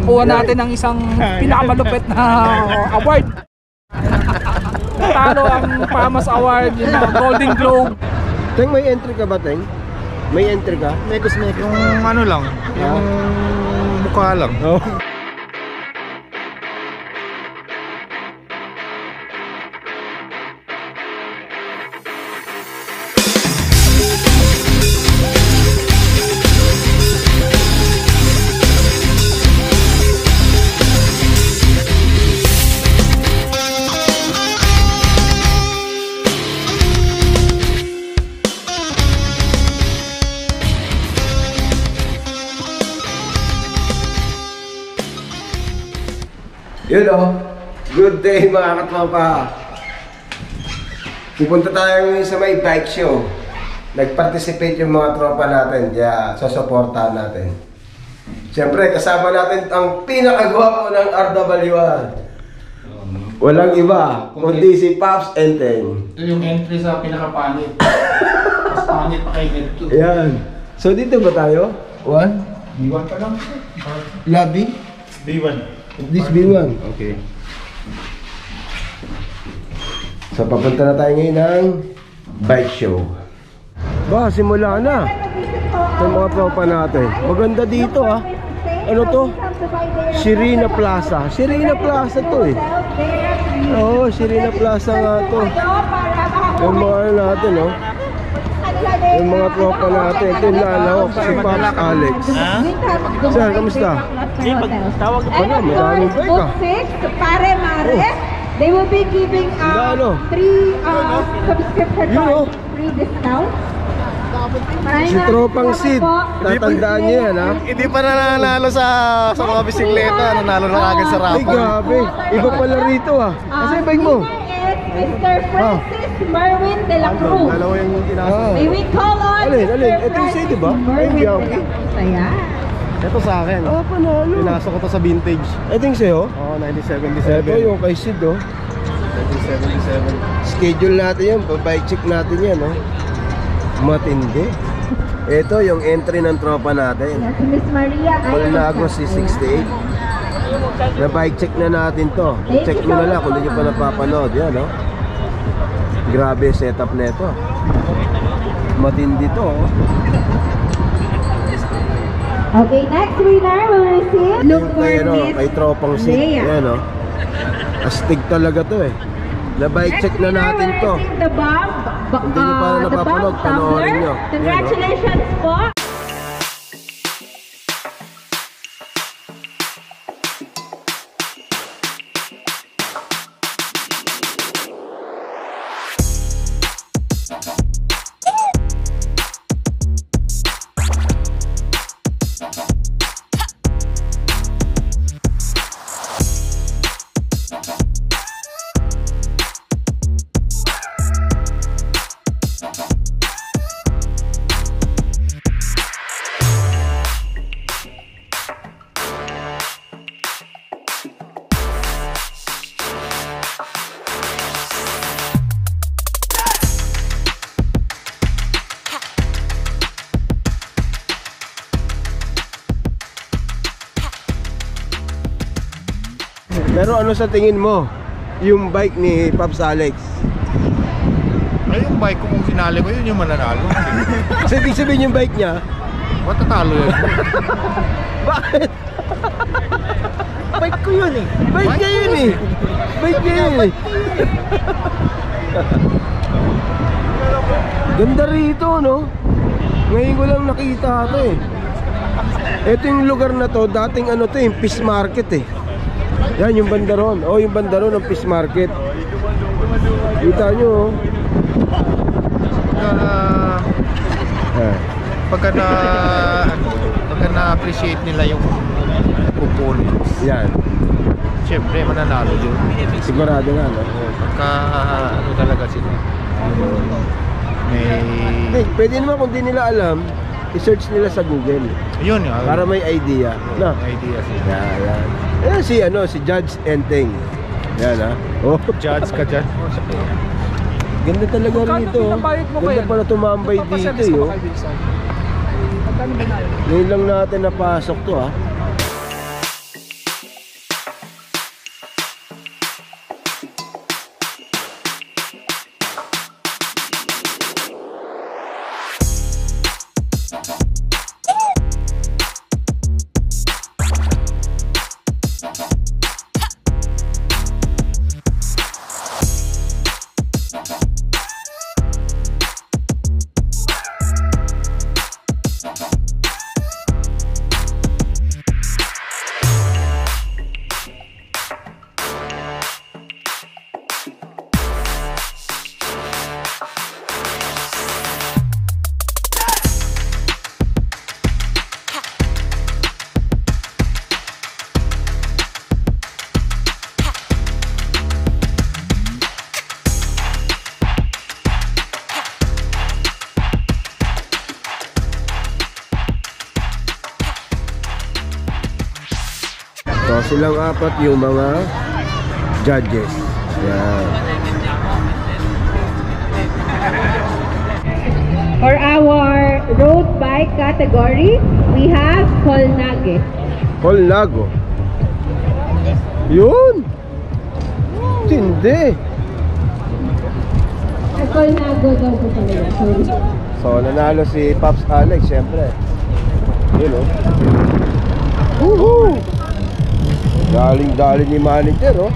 kuha natin ng isang pinakamalupit na award. Natalo ang PAMAS Award, yung Golden Globe. Teng, may entry ka ba, Teng? May entry ka? Yung ano lang, yung mukha lang. Oh. Yun o, good day mga katropa. Pupunta tayo ngayon sa may bike show. Nag-participate yung mga tropa natin, kaya susuportahan natin. Siyempre, kasama natin ang pinakagwapo ng RWR. Walang iba, kundi si Pops and Teng. Ito yung entry sa pinakapanit. Mas panit pa kay Ned 2. Ayan. So dito ba tayo? One? B1 pa lang. Lobby? B1. This B1. Okay. So papunta na tayo ngayon ng bike show. Ba, simula na. Ito mga tropa natin. Maganda dito ah. Ano to? Sirina Plaza. Sirina Plaza to eh. Oo, Sirina Plaza nga to. Yung mga ano natin oh. Yung mga tropa natin. Ito yung lalawak. Si Pops Alex. Sir, kamusta? Tawag pa na, maraming bike ah. Pare Mare, they will be giving 3 subscription cards, free discount. Si Tropang Sid, tatandaan niyo yan ha? Hindi pa nanalo sa mga bisikleta, nanalo na agad sa Ay raffle. grabe, iba pala rito ah. Kasi bike mo? Mr. Francis Marwin de la Cruz. Dalawa yung tinasa. May we call on Alin? Ito yung sa'yo diba? Ay, Bianchi. Ayan. Ito sa akin. Ah, panalo. Pinasa ko to sa vintage. Ito yung sa'yo? Oo, 1977. Ito yung kay Sid oh. 1977. Schedule natin yan, bike check natin yan oh. Matindi. Ito yung entry ng tropa natin. Si Miss Maria. Polnagos C68. Na bike check na natin to. Check nyo na lang kung hindi nyo pa napapanood. Yan oh. Grabe setup na ito. Matindi to oh. Okay, next winner will receive. Look for Miss kay Tropang Sid. Yan oh. Astig talaga to eh. Na bike check na natin to. The bomb. Kung hindi nyo pa napapanood, panoorin nyo. Congratulations po. Pero ano sa tingin mo? Yung bike ni Pops Alex? Ay, yung bike ko kung sinali ko, yun yung mananalo. Kasi ibig sabihin yung bike niya? Matatalo yun. Bakit? Bike ko yun eh. Bike niya yun eh. Bike niya yun eh. Ganda rito no? Ngayon ko lang nakita ito eh. Ito yung lugar na to, dating ano to yung Fish Market eh. Yan yung bandaron. Oh, yung bandaron ng Fish Market. Kita nyo oh. Pagka na-appreciate nila yung components. Yan. Siyempre, mananalo yun. Sigurado nga no? Pagka ano talaga sila. Hey, pwede naman kung di nila alam, i-search nila sa Google. Yun nga. Para may idea. No? Idea sila. Yan. Ayan si Judge Enteng. Yan ha. Oh. Judge ka dyan. Ganda talaga rito. Ganda pala tumambay dito eh. Ngayon lang natin napasok to ha. So silang apat yung mga judges. Yan. For our road bike category, we have Colnage. Colnago. Yun! Tindi! Colnago daw po talaga. Sorry. So nanalo si Pops Alex, syempre. Yun, oh. Woohoo! Galing-galing ni manager, oh.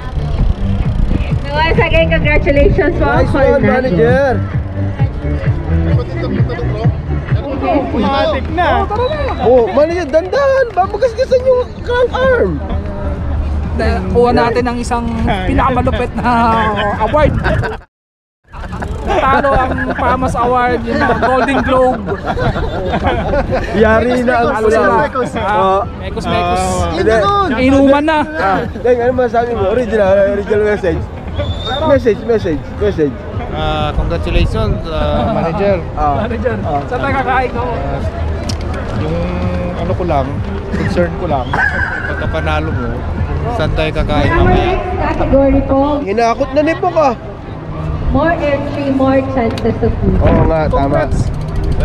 Once again, congratulations po. Nice one, manager! Automatic na. Oh, manager, dandan! Babagasgasan yung crank arm! Kuha natin ang isang pinakamalupit na award. Talo ang Pamas Award, yung Golden Globe. Yari na ang Talo sila. kulang. Mekos. Inuman na. Deng, ano masabi mo? Original message. Message. Congratulations, manager. Manager, saan nakakain ko? Yung ano ko lang, concern ko lang, pagka panalo mo, saan tayo kakain Our mamaya? next category po, Hinakot na ni Pok, ah. more entry, more chances of food. Oo nga, tama.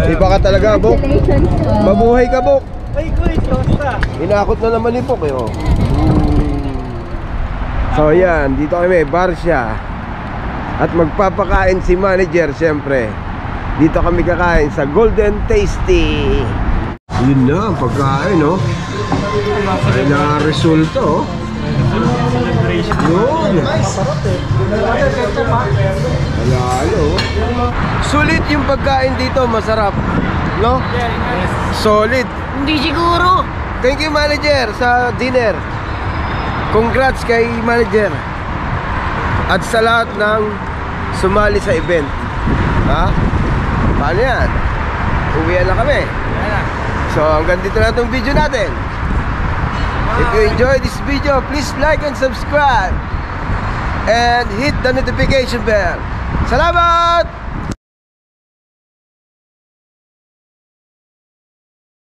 Iba ka talaga, Bok. Congratulations po. Mabuhay ka, Bok. Hinakot na naman ni Pok, eh, oh. So yan, dito kami, Barcia. At magpapakain si manager, siyempre. Dito kami kakain sa Golden Tasty. Yun na, ang pagkain, no? Ay na resulta, oh. Yun. Alalo. Sulit yung pagkain dito, masarap. No? Solid. Hindi siguro. Thank you, manager, sa dinner. Congrats kay manager. At sa lahat ng sumali sa event. Ha? Paano yan? Uwian na kami. So hanggang dito na itong video natin. If you enjoyed this video, please like and subscribe. And hit the notification bell. Salamat!